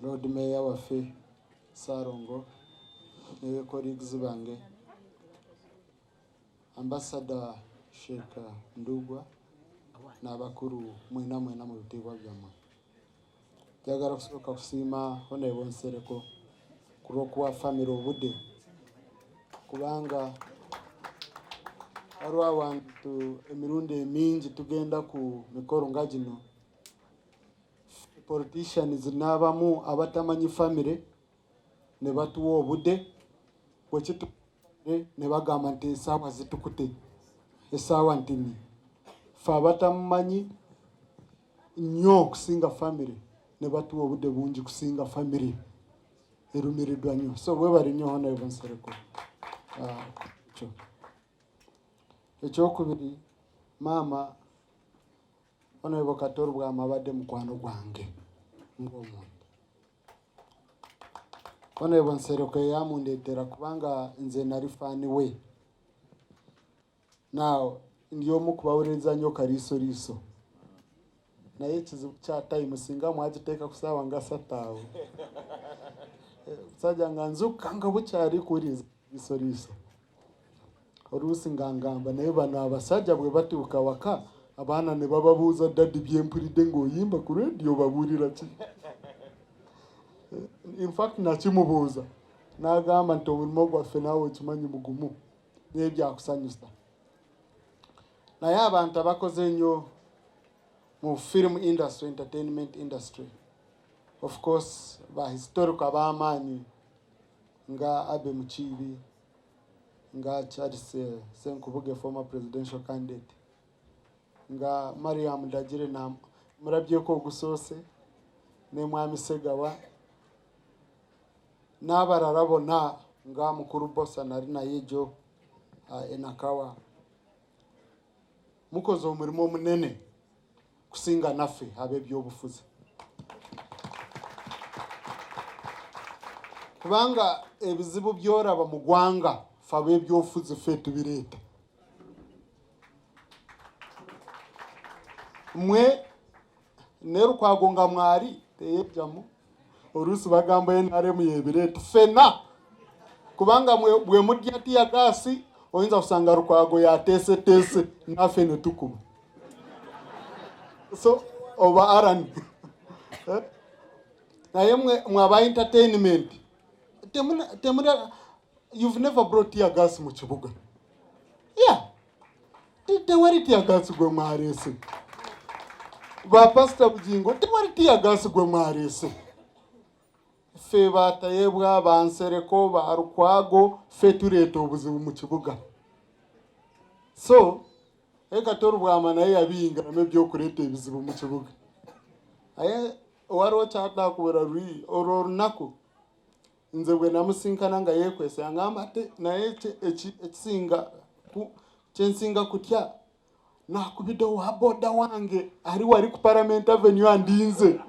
Road Mayor waffe Sarongo ne colleagues bange, Ambassador Sheikh Ndugwa n'abakuru mwena mu bitiibwa byammwe. Njagala kusooka kusiima Honorable Nsereko kulw'okuwa famire obudde, kubanga waliwo abantu emirundi emingi tugenda ku mikolo nga gino, politicians n'abamu abatamanyi famire ne batuwa obudde bwekitukire ne bagamba nti esaawa zitukute, esaawa ntini. Ffe abatamumanyi nnyo okusinga famire ne batuwa obudde bungi kusinga famire, erumiriddwa nnyo. So bwebali nnyo Honorable Nsereko. Ekyokubiri, maama Honorable Kato Lubwama abadde mukwano gwange ng'omuntu. Honorable Nsereko yamundeetera kubanga nze nali faani we. Now ndi omu kubawuliriza nnyo kaliisoliiso, naye ekizibu kya time singa mwagiteeka ku ssaawa nga 3 awo musajja nga nzukka nga bukyali kuwuliriza kaliisoliiso. Oluusi nga ngamba naye bano abasajja bwe batuuka waka abaana ne bababuuza daddi byempulidde ng'oyimba ku radio babuulira ki? In fact nakimubuuza n'agamba nti omulimu gwaffe naawe okimanyi mugumu naye byakusanyusa. Naye abantu abakoze nnyo mu film industry, entertainment industry, of course ba historical ab'amaanyi nga Abe Mukiibi, nga Charles Senkubuge former presidential candidate, nga Mariam Dagire na murabyeko ogusoose ne Mwami Segawa n'abalala bonna nga Mukuru Bosa nali naye jo Enakawa. Mukoze omulimu omunene kusinga naffe ab'ebyobufuzi, kubanga ebizibu by'oraba mu ggwanga ffe ab'ebyobufuzi ffe tubireeta. Mwe ne Lukwago nga mwali teyejjamu, oluusi bagamba NRM yebireeta ffenna, kubanga bwe mudya tiya gaasi oyinza kusanga Lukwago yateeseteese naffe ne tukuba. So oba arani naye mwe aba entertainment you've never brought tear gas mu kibuga. Yeah, tewali tear gas gwe mwareese. Ba Pastor Bujingo tewali tear gas gwe mwareese. Ffe ba Tayebwa, ba Nsereko, ba Lukwago ffe tureeta obuzibu mu kibuga. So Kato Lubwama naye yabiyingiramu ebyokuleeta ebizibu mu kibuga. Aye waliwo kyatakubeera luli olwo olunaku nze bwe namusinkana nga yeekwese angamba ate naye kyensinga kutya nakubidde wa boda wange ali wali ku Parliament Avenue andinze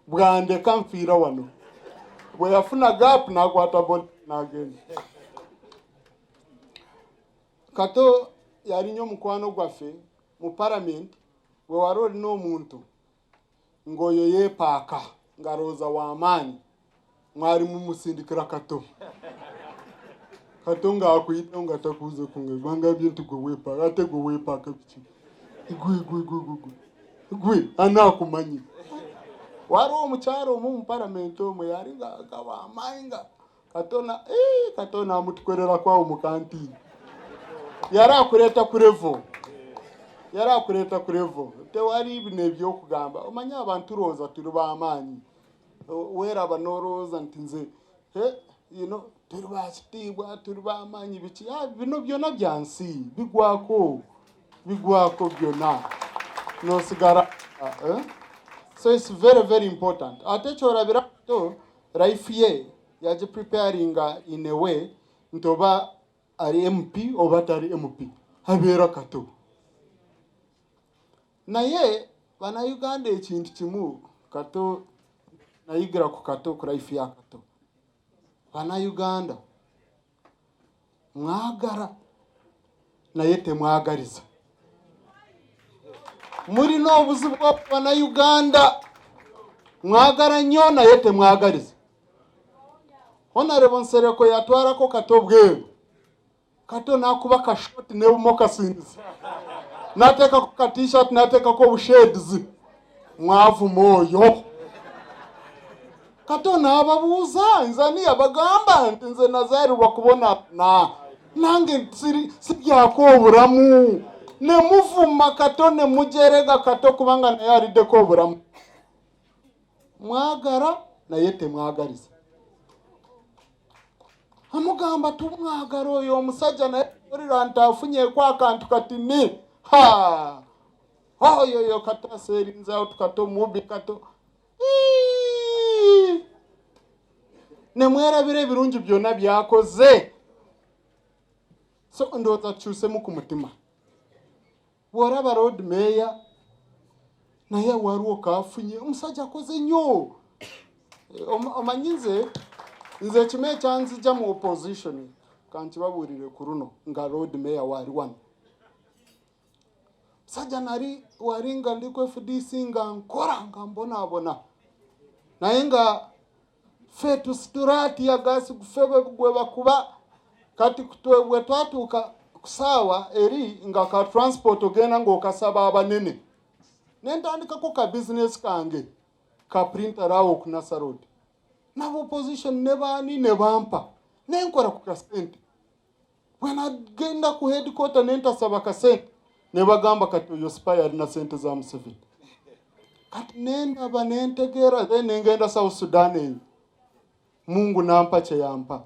bwandeka nfiira wano. Bwe yafuna gap n'akwata boda n'agenda. Kato yali nnyo mukwano gwaffe mu Parliament bwe wali olina omuntu ng'oyo yeepaaka ng'alowooza w'amaanyi mwali mumusindikira Kato. Kato ng'akuyitaho nga takuuze kunge bangambye nti gwe weepaaka, ate gwe weepaaka biki? Gwe anaakumanyi. Waliwo omukyalo omu mu Parliament omwe yali nga w'amaanyi nga Kato n'amutukolerako awo mu kantiini. Yari akuleeta ku level. Tewali bino ebyokugamba. Omanyi abantu lowooza tuli b'amaanyi. Weeraba n'olowooza nti nze tuli ba kitiibwa, tuli b'amaanyi biki. Bino byonna bya nsi bigwako byonna n'osigala. So it's very, very important. Ate ky'olabira Kato life ye yagipreparinga in a way nti oba ali MP oba tali MP abeera Kato. Naye bannayuganda ekintu kimu Kato nayigira ku Kato ku life ya Kato. Bannayuganda mwagala naye temwagaliza. Mulina obuzibu bwa bannayuganda mwagara nnyo naye temwagaliza. Honorable Nsereko yatwarako Kato bweru. Kato nakuba kashoti ne moccasins. Nateka ku t-shirt nateka ko bushades. Mwavu moyo. Kato nababuuza nzani abagamba nti nze nazaalibwa kubona nange sibyako obulamu. Ne muvuma Kato ne mujerega Kato kubanga naye aliddeko obulamu. Mwagara naye temwagaliza. Amugamba tumwagara oyo omusajja naye olira nti afunyeko akantu kati ni oyo Kato aserinzawo Kato mubi Kato. Ne mwerabira ebirungi byonna byakoze. So ndowooza tukyusemu ku mutima. Bw'olaba road mayor naye waliwo kafunye omusajja akoze nnyo. Omanyi nze kime ekyanzija mu opposition kankibabuulire ku luno nga road mayor wali wano. Sajja nali wali nga ndi ku FDC nga nkora nga mbonaabona naye nga ffe tusitulaati yagasi ffe gwe bakuba kati bwe twatuuka ku ssaawa eri nga ka transport ogenda ng'okasaba abanene. Nentandikako ka business kange ka printer awo ku Nasa Road. Nabo opposition ne baani ne bampa. Nenkola ku kasente. Bwe nagenda ku headquarter nentasaba kasente ne bagamba kati oyo spy alina sente za Museveni. Kati nendaba nentegeera nengenda South Sudan eyo. Mungu nampa kye yampa.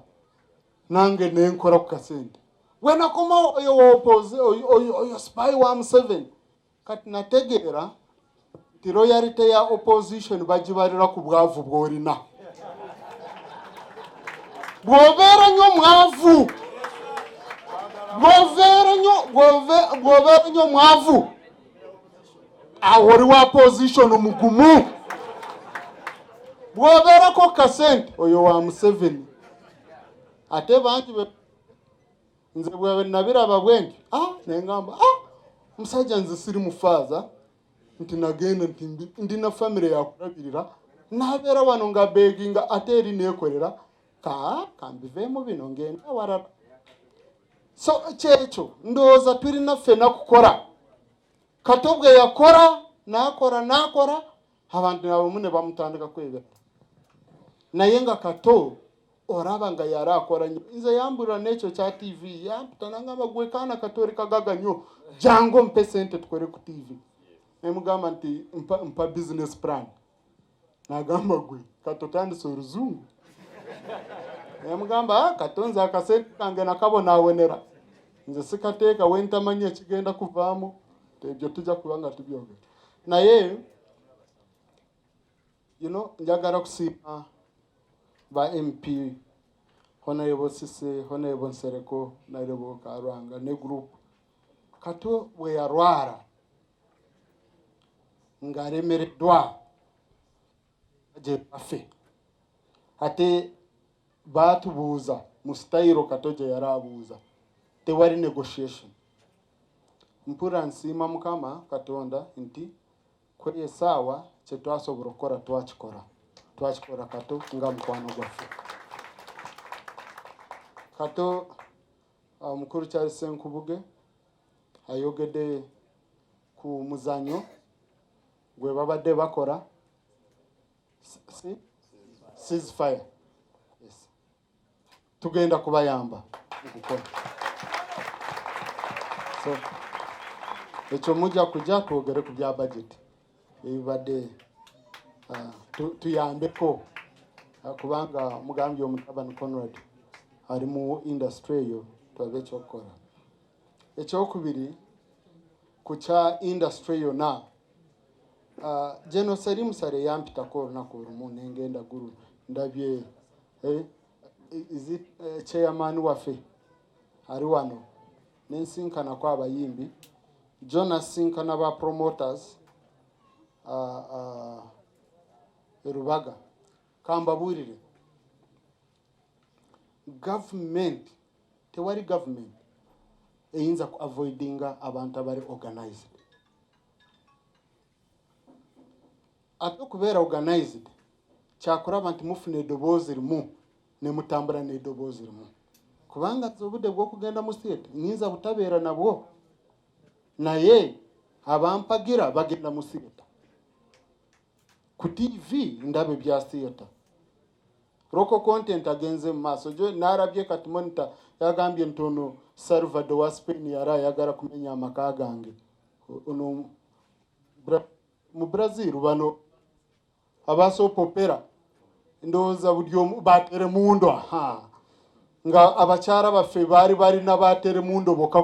Nange nenkola ku kasente. Bwe nakoma oyo spy wa Museveni. Kati nategeera ti royalty ya opposition bagibalira ku bwavu bw'olina. Bw'obeera nnyo mwavu. Bw'obeera nnyo mwavu. Awo oli wa opposition mugumu. Bw'obeerako kasente oyo wa Museveni. Ate bangi nze bwe nabiraba bwendi nengamba musajja nze siri mufaaza nti nagenda nti ndina family yakulabirira nabeera wano nga beginga ate eri neekolera kambiveemu bino ngenda warala. So kyekyo ndowooza tulina ffena kukola. Kato bwe yakora n'akora abantu abamu ne bamutandika kwebera. Naye nga Kato oraba nga yali akora nnyo. Nze yambulira n'ekyo kya TV yamputa nangamba gwe kaana Kato oli kagaga nnyo jangu mpe sente tukole ku TV. Nemugamba nti mpa business plan. Nagamba gwe Kato tandise oluzungu. Nemugamba Kato nze akasente kange nakabonaabonera. Nze sikateeka wentamanya ekigenda kuvaamu. Ebyo tujja kuba nga tubyogera. Naye njagala kusiima ba MP Honorable Sise, Honorable Nsereko, Honorable Karwanga ne group. Kato bwe yarwara ng'alemereddwa gye baffe. Ate baatubuuza mu style Kato gye yali abuuza. Tewali negotiation. Mpura nsiima Mukama Katonda nti kwe essaawa kye twasobola okukola twakikola Kato nga mukwano gwaffe. Kato mukuru Charles Senkubuge ayogedde ku muzanyo gwe babadde bakola ceasefire. Yes. Tugenda kubayamba okukola. So ekyo mujja kujja twogere ku bya budget ebibadde tuyambeko kubanga mugambye omutabani Conrad ali mu industry eyo twabe ekyokukola. Ekyokubiri ku kya industry yonna General Salim Sare yampitako olunaku olumu nengenda guru ndabye chairman waffe ali wano nensinkana kwa abayimbi Jonas sinkana ba promoters Rubaga kambabuulire government tewali government eyinza ku avoidinga abantu abali organized. ate okubeera organized kyakuraba nti mufuna eddoboozi limu ne mutambula n'eddoboozi limu kubanga obudde bw'okugenda mu theatre nyinza butabeera nabwo naye abampagira bagenda mu theatre ku TV ndabe bya theatre local content agenze mu maaso jo narabye kati monitor yagambye ntono Salvador wa Spain yara yagara kumenya amaka gange ono mu Brazil bano abaso popera ndoza budyo batere mundo nga abakyara baffe bari nabatere mundo boka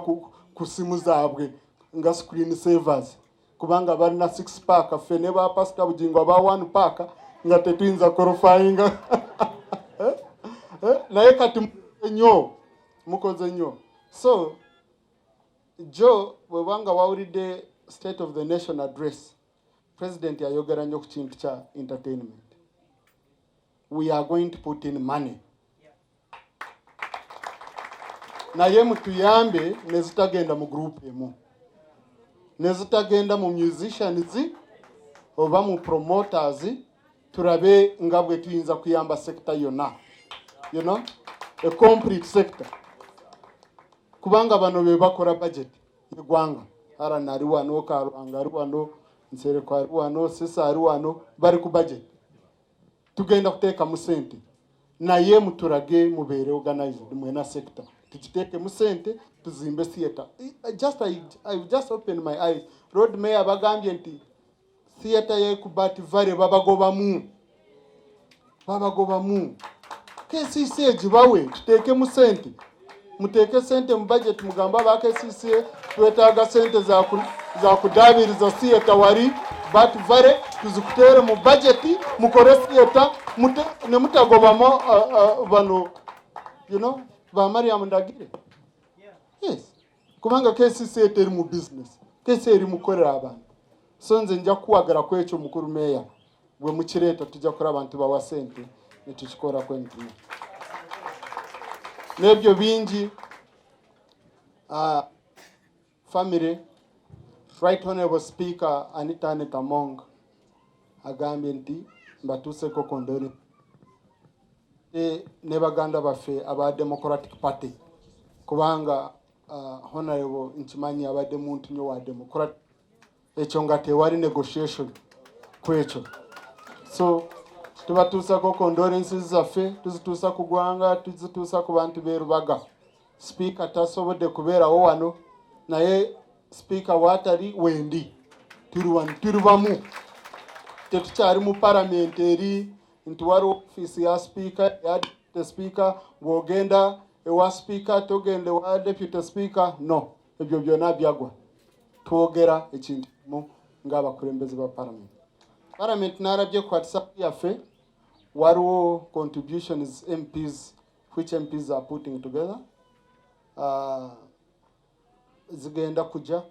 ku simu zabwe nga screen savers kubanga bari na 6 pack fene ba pastor bugingo ba 1 pack nga tetwinza korofayinga naye kati nnyo mukoze nnyo so jo webanga wawulidde state of the nation address president yayogera nnyo ku kintu kya entertainment. We are going to put in money. Naye mutuyambe nezitagenda mu group emu nezitagenda mu musicians oba mu promoters turabe nga bwe tuyinza kuyamba sector yonna, you know, a complete sector kubanga bano be bakora budget y'eggwanga ara nari wano Karwanga ari wano Nsereko ari wano Sisa ari wano bari ku budget tugenda kuteka mu sente naye muturage mubere organized mwena sector tukiteke mu sente tuzimbe theater. I just opened my eyes. Road mayor bagambye nti theater ye kubati vare babagoba mu KCC ejibawe tuteke mu sente muteke sente mu budget mugamba ba KCC twetaaga sente za kudabiriza theater wari but vare tuzikutere mu budget mukore theater ne mutagobamo bano you know ba Mariam Ndagire. Yes kubanga KCC eteri mu business KCC eri mukorera abantu so nze nja kuwagara kwekyo mukuru meya bwe mukireta tujja kora abantu bawa sente netukikora kwentu nebyo bingi family. Right Honorable Speaker Anita Among agambye nti mbatuse ko kondori ne baganda baffe aba Democratic Party kubanga Honorable Nchimanyi abadde muntu nyo wa Democrat ekyo nga tewali negotiation kwekyo so tubatusa ko condolences zaffe tuzitusa ku gwanga tuzitusa ku bantu berubaga speaker tasobodde kubeerawo wano naye speaker watari wendi turubamu tetukyali mu parliament eri nti wari office ya speaker ya the speaker bwogenda ewa speaker togende wa deputy speaker no ebyo byonna byagwa twogera ekintu ng'abakulembeze ba parliament narabye ku WhatsApp yaffe wariwo contributions MPs which MPs are putting together zigenda kuja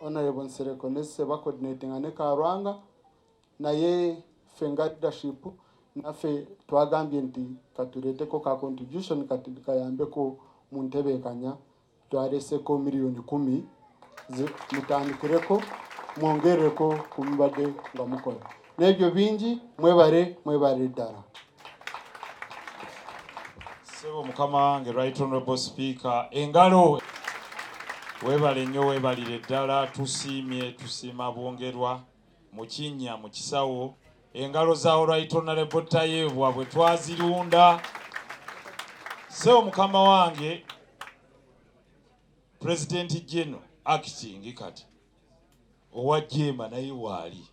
Honorable Nsereko nese ba coordinating ane Karwanga naye fenga leadership nafe twagambye nti katurete ko ka contribution katuyambe ko mu ntebekanya twarese ko miliyoni 10 mutandikireko mwongereko kumbade nga mukora nebyo bingi mwebare ddala. Sebo mukama wange Right Honorable Speaker engalo webale nnyo webalire ddala tusiima bwongerwa mu kinnya mu kisawo engalo za Right Honorable Tayebwa bwe twazirunda. Sebo mukama wange President General acting kati owajjema naye waali